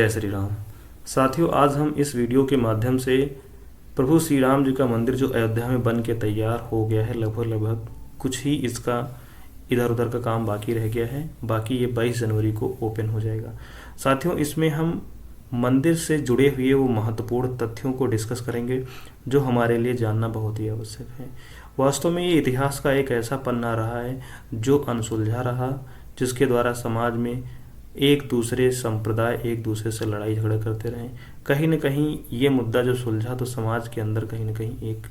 जय श्री राम। साथियों, आज हम इस वीडियो के माध्यम से प्रभु श्री राम जी का मंदिर जो अयोध्या में बन के तैयार हो गया है, लगभग कुछ ही इसका इधर उधर का काम बाकी रह गया है। बाकी ये 22 जनवरी को ओपन हो जाएगा। साथियों, इसमें हम मंदिर से जुड़े हुए वो महत्वपूर्ण तथ्यों को डिस्कस करेंगे जो हमारे लिए जानना बहुत ही आवश्यक है। वास्तव में ये इतिहास का एक ऐसा पन्ना रहा है जो अनसुलझा रहा, जिसके द्वारा समाज में एक दूसरे संप्रदाय एक दूसरे से लड़ाई झगड़ा करते रहे। कहीं न कहीं ये मुद्दा जो सुलझा तो समाज के अंदर कहीं न कहीं एक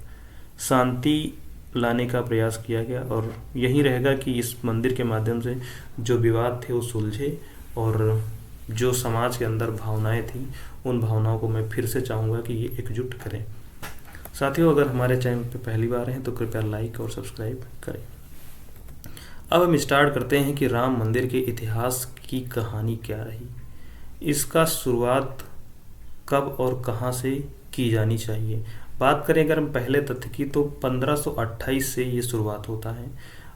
शांति लाने का प्रयास किया गया, और यही रहेगा कि इस मंदिर के माध्यम से जो विवाद थे वो सुलझे, और जो समाज के अंदर भावनाएं थी उन भावनाओं को मैं फिर से चाहूँगा कि ये एकजुट करें। साथियों, अगर हमारे चैनल पर पहली बार हैं तो कृपया लाइक और सब्सक्राइब करें। अब हम स्टार्ट करते हैं कि राम मंदिर के इतिहास की कहानी क्या रही, इसका शुरुआत कब और कहां से की जानी चाहिए। बात करें अगर हम पहले तथ्य की तो 1528 से ये शुरुआत होता है,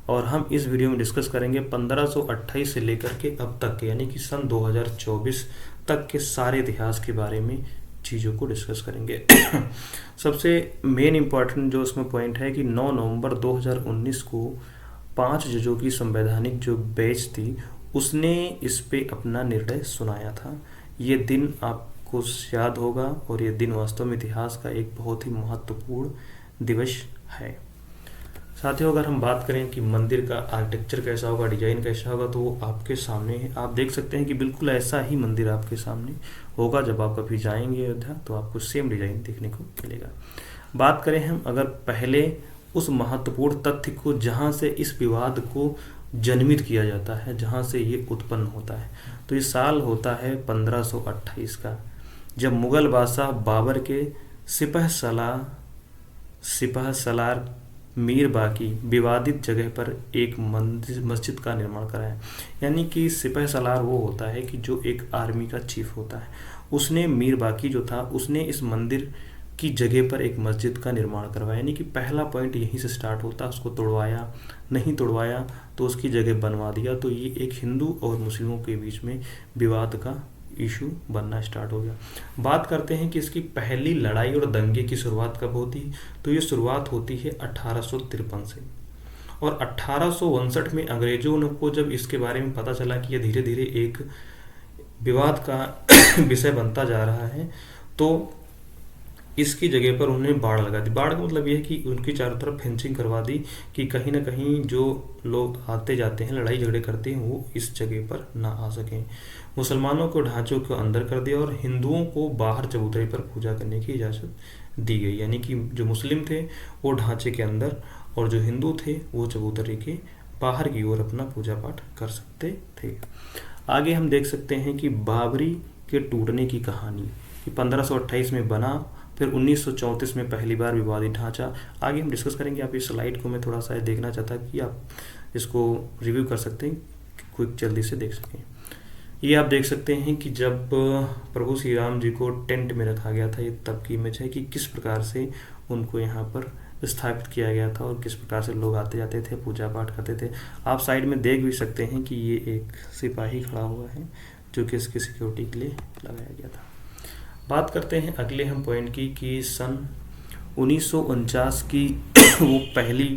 और हम इस वीडियो में डिस्कस करेंगे 1528 से लेकर के अब तक के, यानी कि सन 2024 तक के सारे इतिहास के बारे में चीज़ों को डिस्कस करेंगे। सबसे मेन इम्पॉर्टेंट जो उसमें पॉइंट है कि 9 नवंबर 2019 को 5 जजों की संवैधानिक जो बेंच थी उसने इस पे अपना निर्णय सुनाया था। ये दिन आपको याद होगा, और ये दिन वास्तव में इतिहास का एक बहुत ही महत्वपूर्ण दिवस है। साथियों, अगर हम बात करें कि मंदिर का आर्किटेक्चर कैसा होगा, डिजाइन कैसा होगा, तो वो आपके सामने है। आप देख सकते हैं कि बिल्कुल ऐसा ही मंदिर आपके सामने होगा। जब आप कभी जाएंगे अयोध्या तो आपको सेम डिजाइन देखने को मिलेगा। बात करें हम अगर पहले उस महत्वपूर्ण तथ्य को जहाँ से इस विवाद को जन्मित किया जाता है, जहाँ से ये उत्पन्न होता है, तो ये साल होता है 1528 का, जब मुगल बादशाह बाबर के सिपह सलार मीर बाकी विवादित जगह पर एक मस्जिद का निर्माण कराया। यानी कि सिपह सलार वो होता है कि जो एक आर्मी का चीफ होता है, उसने मीर बाकी जो था उसने इस मंदिर की जगह पर एक मस्जिद का निर्माण करवाया। यानी कि पहला पॉइंट यहीं से स्टार्ट होता है। उसको तोड़वाया, नहीं तोड़वाया तो उसकी जगह बनवा दिया। तो ये एक हिंदू और मुस्लिमों के बीच में विवाद का इशू बनना स्टार्ट हो गया। बात करते हैं कि इसकी पहली लड़ाई और दंगे की शुरुआत कब होती है, तो ये शुरुआत होती है 1853 से, और 1859 में अंग्रेजों को जब इसके बारे में पता चला कि यह धीरे धीरे एक विवाद का विषय बनता जा रहा है, तो इसकी जगह पर उन्होंने बाड़ लगा दी। बाड़ का मतलब यह है कि उनकी चारों तरफ फेंसिंग करवा दी कि कहीं ना कहीं जो लोग आते जाते हैं, लड़ाई झगड़े करते हैं, वो इस जगह पर ना आ सकें। मुसलमानों को ढांचों को अंदर कर दिया, और हिंदुओं को बाहर चबूतरे पर पूजा करने की इजाज़त दी गई। यानी कि जो मुस्लिम थे वो ढांचे के अंदर, और जो हिंदू थे वो चबूतरे के बाहर की ओर अपना पूजा पाठ कर सकते थे। आगे हम देख सकते हैं कि बाबरी के टूटने की कहानी, कि 1528 में बना, फिर 1934 में पहली बार विवादित ढांचा। आगे हम डिस्कस करेंगे। आप इस स्लाइड को मैं थोड़ा सा देखना चाहता कि आप इसको रिव्यू कर सकते हैं, क्विक जल्दी से देख सकें। ये आप देख सकते हैं कि जब प्रभु श्री राम जी को टेंट में रखा गया था, ये तब की इमेज है कि किस प्रकार से उनको यहाँ पर स्थापित किया गया था और किस प्रकार से लोग आते जाते थे, पूजा पाठ करते थे। आप साइड में देख भी सकते हैं कि ये एक सिपाही खड़ा हुआ है जो कि इसकी सिक्योरिटी के लिए लगाया गया था। बात करते हैं अगले हम पॉइंट की कि सन 1949 की वो पहली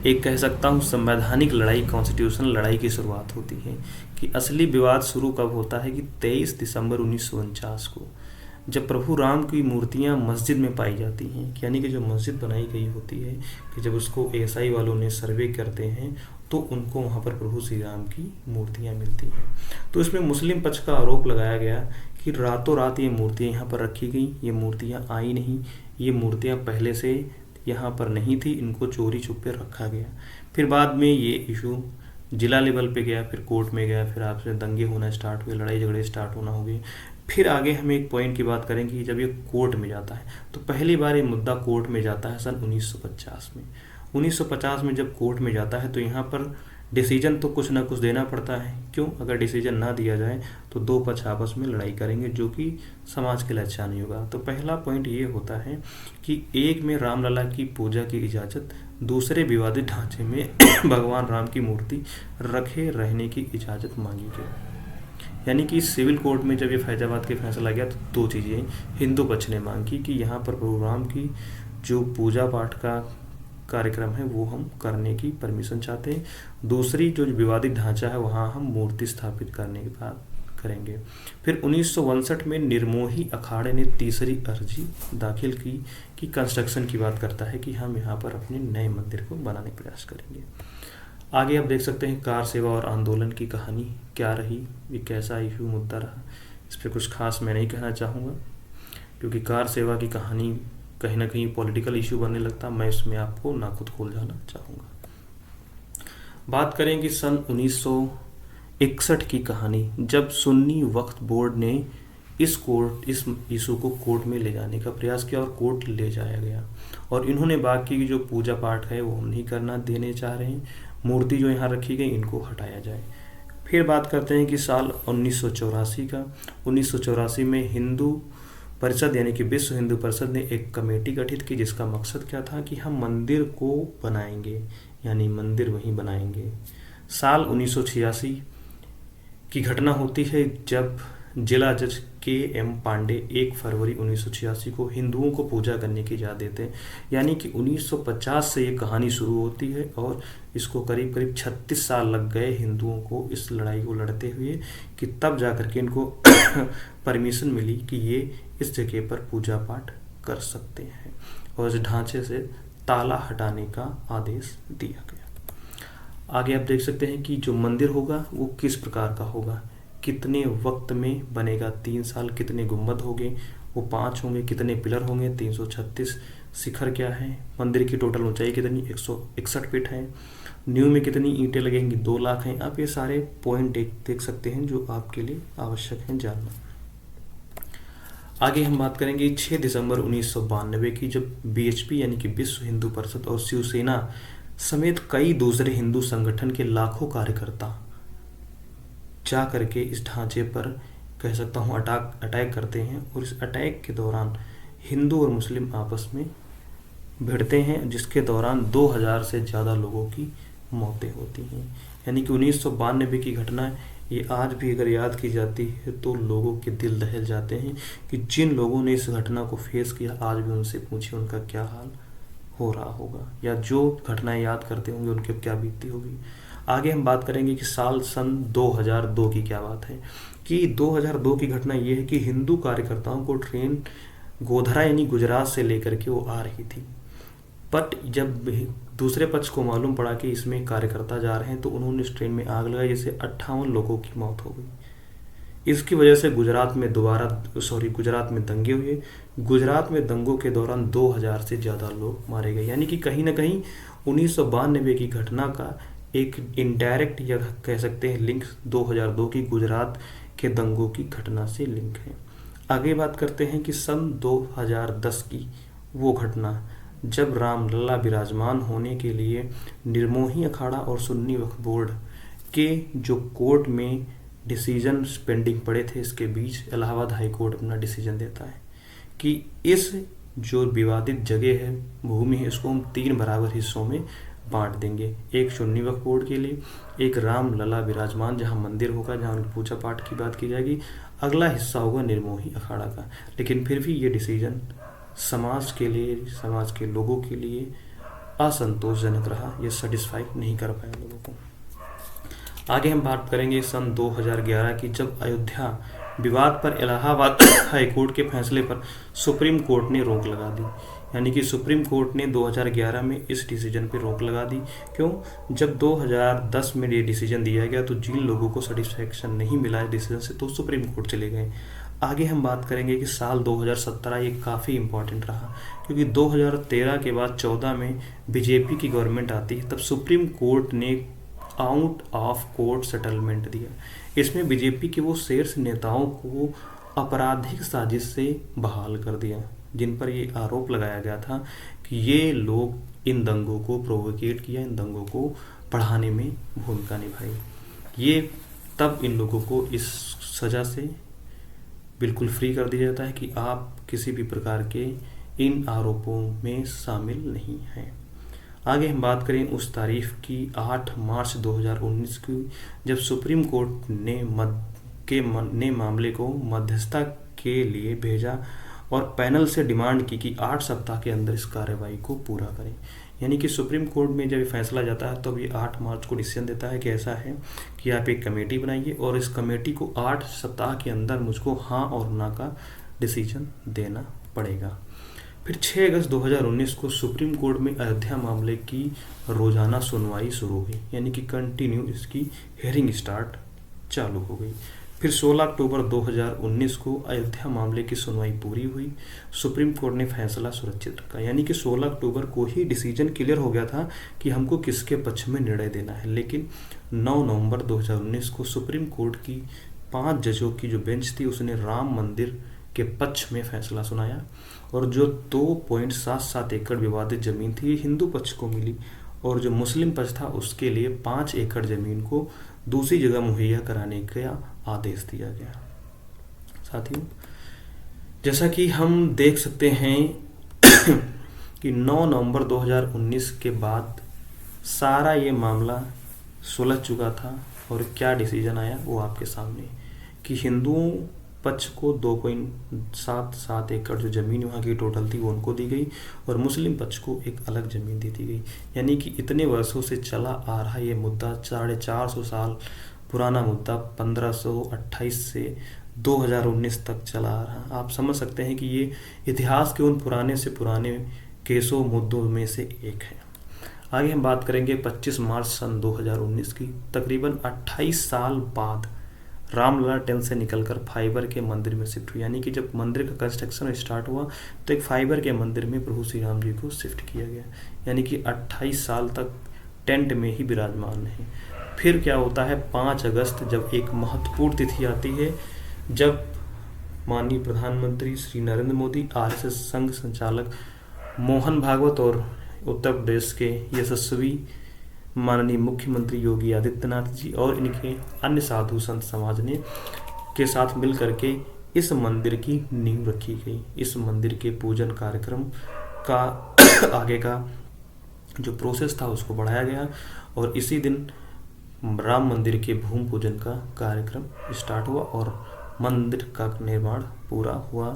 एक कह सकता हूँ संवैधानिक लड़ाई, कॉन्स्टिट्यूशनल लड़ाई की शुरुआत होती है। कि असली विवाद शुरू कब होता है कि 23 दिसंबर 1949 को, जब प्रभु राम की मूर्तियां मस्जिद में पाई जाती हैं। यानी कि जो मस्जिद बनाई गई होती है, कि जब उसको एएसआई वालों ने सर्वे करते हैं तो उनको वहाँ पर प्रभु श्री राम की मूर्तियाँ मिलती हैं। तो इसमें मुस्लिम पक्ष का आरोप लगाया गया कि रातों रात ये मूर्तियाँ यहाँ पर रखी गई, ये मूर्तियाँ आई नहीं, ये मूर्तियाँ पहले से यहाँ पर नहीं थी, इनको चोरी छुपे रखा गया। फिर बाद में ये इशू जिला लेवल पे गया, फिर कोर्ट में गया, फिर आपसे दंगे होना स्टार्ट हुए, लड़ाई झगड़े स्टार्ट होना हो गए। फिर आगे हम एक पॉइंट की बात करेंगे कि जब ये कोर्ट में जाता है, तो पहली बार ये मुद्दा कोर्ट में जाता है सन 1950 में। 1950 में जब कोर्ट में जाता है तो यहाँ पर डिसीजन तो कुछ ना कुछ देना पड़ता है। क्यों? अगर डिसीजन ना दिया जाए तो दो पक्ष आपस में लड़ाई करेंगे, जो कि समाज के लिए अच्छा नहीं होगा। तो पहला पॉइंट ये होता है कि एक में रामलला की पूजा की इजाज़त, दूसरे विवादित ढांचे में भगवान राम की मूर्ति रखे रहने की इजाज़त मांगी गई। यानी कि सिविल कोर्ट में जब ये फैजाबाद के फैसला गया तो दो चीज़ें हिंदू पक्ष ने मांग की कि यहाँ पर प्रभु राम की जो पूजा पाठ का कार्यक्रम है वो हम करने की परमिशन चाहते हैं। दूसरी जो विवादित ढांचा है वहाँ हम मूर्ति स्थापित करने की बात करेंगे। फिर 1962 में निर्मोही अखाड़े ने तीसरी अर्जी दाखिल की कि कंस्ट्रक्शन की बात करता है कि हम यहाँ पर अपने नए मंदिर को बनाने का प्रयास करेंगे। आगे आप देख सकते हैं कार सेवा और आंदोलन की कहानी क्या रही, ये कैसा इशू मुद्दा रहा। इस पर कुछ खास मैं नहीं कहना चाहूँगा क्योंकि कार सेवा की कहानी कहीं ना कहीं पॉलिटिकल इशू बनने लगता, मैं इसमें आपको ना खुद खोल जाना चाहूँगा। बात करें कि सन 1961 की कहानी, जब सुन्नी वक्फ बोर्ड ने इस इशू को कोर्ट में ले जाने का प्रयास किया और कोर्ट ले जाया गया और इन्होंने बाकी की जो पूजा पाठ है वो हम नहीं करना देने चाह रहे हैं, मूर्ति जो यहाँ रखी गई इनको हटाया जाए। फिर बात करते हैं कि साल 1984 का, 1984 में हिंदू परिषद यानी कि विश्व हिंदू परिषद ने एक कमेटी गठित की जिसका मकसद क्या था कि हम मंदिर को बनाएंगे, यानी मंदिर वहीं बनाएंगे। साल 1986 की घटना होती है जब जिला जज के.एम. पांडे 1 फरवरी 1986 को हिंदुओं को पूजा करने की इजाज़त देते हैं। यानी कि 1950 से ये कहानी शुरू होती है और इसको करीब करीब 36 साल लग गए हिंदुओं को इस लड़ाई को लड़ते हुए कि तब जा कर के इनको परमिशन मिली कि ये इस जगह पर पूजा पाठ कर सकते हैं और इस ढांचे से ताला हटाने का आदेश दिया गया। आगे आप देख सकते हैं कि जो मंदिर होगा वो किस प्रकार का होगा, कितने वक्त में बनेगा, 3 साल, कितने गुंबद होंगे, वो 5 होंगे, कितने पिलर होंगे, 336, शिखर क्या है, मंदिर की टोटल ऊंचाई कितनी 161 फीट है, नींव में कितनी ईंटें लगेंगी 2 लाख हैं। आप ये सारे पॉइंट देख सकते हैं जो आपके लिए आवश्यक हैं जानना। आगे हम बात करेंगे 6 दिसंबर 1992 की, जब बीएचपी यानी कि विश्व हिंदू परिषद और शिवसेना समेत कई दूसरे हिंदू संगठन के लाखों कार्यकर्ता जा करके इस ढांचे पर कह सकता हूँ अटैक करते हैं और इस अटैक के दौरान हिंदू और मुस्लिम आपस में भिड़ते हैं जिसके दौरान 2000 से ज़्यादा लोगों की मौतें होती हैं। यानी कि 1992 की घटना ये आज भी अगर याद की जाती है तो लोगों के दिल दहल जाते हैं कि जिन लोगों ने इस घटना को फेस किया आज भी उनसे पूछिए उनका क्या हाल हो रहा होगा, या जो घटनाएं याद करते होंगे उनकी क्या बीतती होगी। आगे हम बात करेंगे कि सन 2002 की क्या बात है कि 2002 की घटना ये है कि हिंदू कार्यकर्ताओं को ट्रेन गोधरा यानी गुजरात से लेकर के वो आ रही थी, बट जब दूसरे पक्ष को मालूम पड़ा कि इसमें कार्यकर्ता जा रहे हैं तो उन्होंने इस ट्रेन में आग लगाई जिससे 58 लोगों की मौत हो गई। इसकी वजह से गुजरात में दंगे हुए। गुजरात में दंगों के दौरान 2000 से ज़्यादा लोग मारे गए। यानी कि कहीं ना कहीं 1992 की घटना का एक इनडायरेक्ट या कह सकते हैं लिंक 2002 की गुजरात के दंगों की घटना से लिंक है। आगे बात करते हैं कि सन 2010 की वो घटना जब रामलला विराजमान होने के लिए निर्मोही अखाड़ा और सुन्नी वक्फ बोर्ड के जो कोर्ट में डिसीजन पेंडिंग पड़े थे, इसके बीच इलाहाबाद हाई कोर्ट अपना डिसीजन देता है कि इस जो विवादित जगह है, भूमि है, इसको हम 3 बराबर हिस्सों में बांट देंगे। एक सुन्नी वक्फ बोर्ड के लिए, एक रामलला विराजमान जहां मंदिर होगा, जहां उनकी पूजा पाठ की बात की जाएगी, अगला हिस्सा होगा निर्मोही अखाड़ा का। लेकिन फिर भी ये डिसीजन समाज के लिए, समाज के लोगों के लिए असंतोषजनक रहा, ये सेटिस्फाई नहीं कर पाया लोगों को। आगे हम बात करेंगे सन 2011 की, जब अयोध्या विवाद पर इलाहाबाद हाई कोर्ट के फैसले पर सुप्रीम कोर्ट ने रोक लगा दी। यानी कि सुप्रीम कोर्ट ने 2011 में इस डिसीजन पे रोक लगा दी। क्यों? जब 2010 में ये डिसीजन दिया गया तो जिन लोगों को सेटिस्फेक्शन नहीं मिला इस डिसीजन से तो सुप्रीम कोर्ट चले गए। आगे हम बात करेंगे कि साल 2017 ये काफ़ी इम्पॉर्टेंट रहा क्योंकि 2013 के बाद 14 में बीजेपी की गवर्नमेंट आती है, तब सुप्रीम कोर्ट ने आउट ऑफ कोर्ट सेटलमेंट दिया। इसमें बीजेपी के वो शीर्ष नेताओं को आपराधिक साजिश से बहाल कर दिया जिन पर ये आरोप लगाया गया था कि ये लोग इन दंगों को प्रोवोकेट किया, इन दंगों को बढ़ाने में भूमिका निभाई। ये तब इन लोगों को इस सज़ा से बिल्कुल फ्री कर दिया जाता है कि आप किसी भी प्रकार के इन आरोपों में शामिल नहीं हैं। आगे हम बात करें उस तारीख की 8 मार्च 2019 की, जब सुप्रीम कोर्ट ने ने मामले को मध्यस्थता के लिए भेजा और पैनल से डिमांड की कि 8 सप्ताह के अंदर इस कार्रवाई को पूरा करें। यानी कि सुप्रीम कोर्ट में जब ये फैसला जाता है तो ये 8 मार्च को डिसीजन देता है कि ऐसा है कि आप एक कमेटी बनाइए और इस कमेटी को 8 सप्ताह के अंदर मुझको हाँ और ना का डिसीजन देना पड़ेगा। फिर 6 अगस्त 2019 को सुप्रीम कोर्ट में अयोध्या मामले की रोजाना सुनवाई शुरू हुई, यानी कि कंटिन्यू इसकी हियरिंग स्टार्ट चालू हो गई। फिर 16 अक्टूबर 2019 को अयोध्या मामले की सुनवाई पूरी हुई। सुप्रीम कोर्ट ने फैसला सुरक्षित रखा, यानी कि 16 अक्टूबर को ही डिसीजन क्लियर हो गया था कि हमको किसके पक्ष में निर्णय देना है। लेकिन 9 नवंबर 2019 को सुप्रीम कोर्ट की 5 जजों की जो बेंच थी उसने राम मंदिर के पक्ष में फैसला सुनाया और जो 2.77 एकड़ विवादित जमीन थी हिंदू पक्ष को मिली और जो मुस्लिम पक्ष था उसके लिए 5 एकड़ जमीन को दूसरी जगह मुहैया कराने का आदेश दिया गया। साथियों, जैसा कि हम देख सकते हैं कि 9 नवंबर 2019 के बाद सारा ये मामला सुलझ चुका था और क्या डिसीजन आया वो आपके सामने कि हिंदुओं पक्ष को 2.77 एकड़ जो ज़मीन वहाँ की टोटल थी वो उनको दी गई और मुस्लिम पक्ष को एक अलग ज़मीन दे दी गई। यानी कि इतने वर्षों से चला आ रहा ये मुद्दा 450 साल पुराना मुद्दा 1528 से 2019 तक चला आ रहा। आप समझ सकते हैं कि ये इतिहास के उन पुराने से पुराने केसों मुद्दों में से एक है। आगे हम बात करेंगे 25 मार्च सन 2019 की। तकरीबन 28 साल बाद रामलला टेंट से निकलकर फाइबर के मंदिर में शिफ्ट हुई, यानी कि जब मंदिर का कंस्ट्रक्शन स्टार्ट हुआ तो एक फाइबर के मंदिर में प्रभु श्री राम जी को शिफ्ट किया गया, यानी कि 28 साल तक टेंट में ही विराजमान है। फिर क्या होता है 5 अगस्त जब एक महत्वपूर्ण तिथि आती है, जब माननीय प्रधानमंत्री श्री नरेंद्र मोदी, आरएसएस संघ संचालक मोहन भागवत और उत्तर प्रदेश के यशस्वी माननीय मुख्यमंत्री योगी आदित्यनाथ जी और इनके अन्य साधु संत समाज ने के साथ मिल करके इस मंदिर की नींव रखी गई। इस मंदिर के पूजन कार्यक्रम का आगे का जो प्रोसेस था उसको बढ़ाया गया और इसी दिन राम मंदिर के भूमि पूजन का कार्यक्रम स्टार्ट हुआ और मंदिर का निर्माण पूरा हुआ।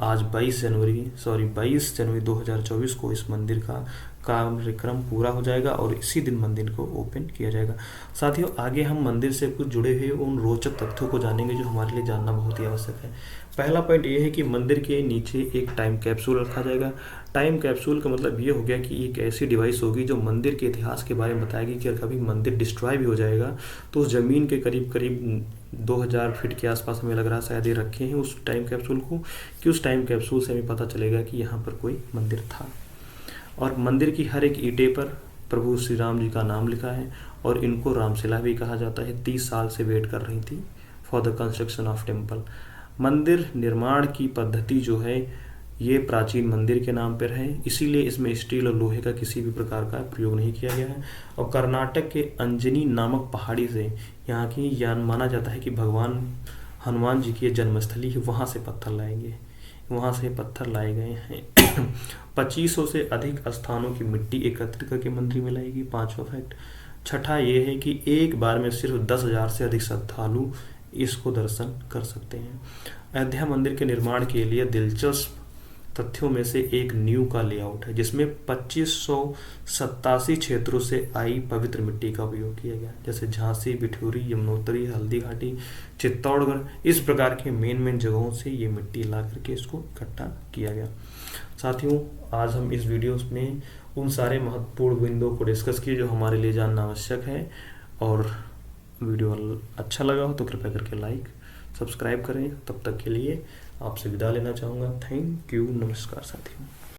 आज 22 जनवरी 2024 को इस मंदिर का कार्यक्रम पूरा हो जाएगा और इसी दिन मंदिर को ओपन किया जाएगा। साथियों, आगे हम मंदिर से कुछ जुड़े हुए उन रोचक तथ्यों को जानेंगे जो हमारे लिए जानना बहुत ही आवश्यक है। पहला पॉइंट ये है कि मंदिर के नीचे एक टाइम कैप्सूल रखा जाएगा। टाइम कैप्सूल का मतलब ये हो गया कि एक ऐसी डिवाइस होगी जो मंदिर के इतिहास के बारे में बताएगी कि अगर कभी मंदिर डिस्ट्रॉय भी हो जाएगा तो उस जमीन के करीब 2000 फीट के आसपास हमें लग रहा शायद ये रखे हैं उस टाइम कैप्सूल को, कि उस टाइम कैप्सूल से हमें पता चलेगा कि यहाँ पर कोई मंदिर था। और मंदिर की हर एक ईंटे पर प्रभु श्री राम जी का नाम लिखा है और इनको रामशिला भी कहा जाता है। 30 साल से वेट कर रही थी for the construction of temple. मंदिर निर्माण की पद्धति जो है ये प्राचीन मंदिर के नाम पर है, इसीलिए इसमें स्टील और लोहे का किसी भी प्रकार का प्रयोग नहीं किया गया है। और कर्नाटक के अंजनी नामक पहाड़ी से यहाँ की यान माना जाता है कि भगवान हनुमान जी की जन्मस्थली है, वहाँ से पत्थर लाए गए हैं। 2500 से अधिक स्थानों की मिट्टी एकत्रित करके मंदिर में लाएगी। 5वां फैक्ट। छठा ये है कि एक बार में सिर्फ 10,000 से अधिक श्रद्धालु इसको दर्शन कर सकते हैं। अयोध्या मंदिर के निर्माण के लिए दिलचस्प तथ्यों में से एक नींव का लेआउट है, जिसमें 2587 क्षेत्रों से आई पवित्र मिट्टी का उपयोग किया गया, जैसे झांसी, बिठूरी, यमुनोत्री, हल्दी घाटी, चित्तौड़गढ़। इस प्रकार के मेन जगहों से ये मिट्टी ला करके इसको इकट्ठा किया गया। साथियों, आज हम इस वीडियो में उन सारे महत्वपूर्ण बिंदुओं को डिस्कस किए जो हमारे लिए जानना आवश्यक है। और वीडियो अच्छा लगा हो तो कृपया करके लाइक सब्सक्राइब करें। तब तक के लिए आपसे विदा लेना चाहूँगा। Thank you. नमस्कार साथियों।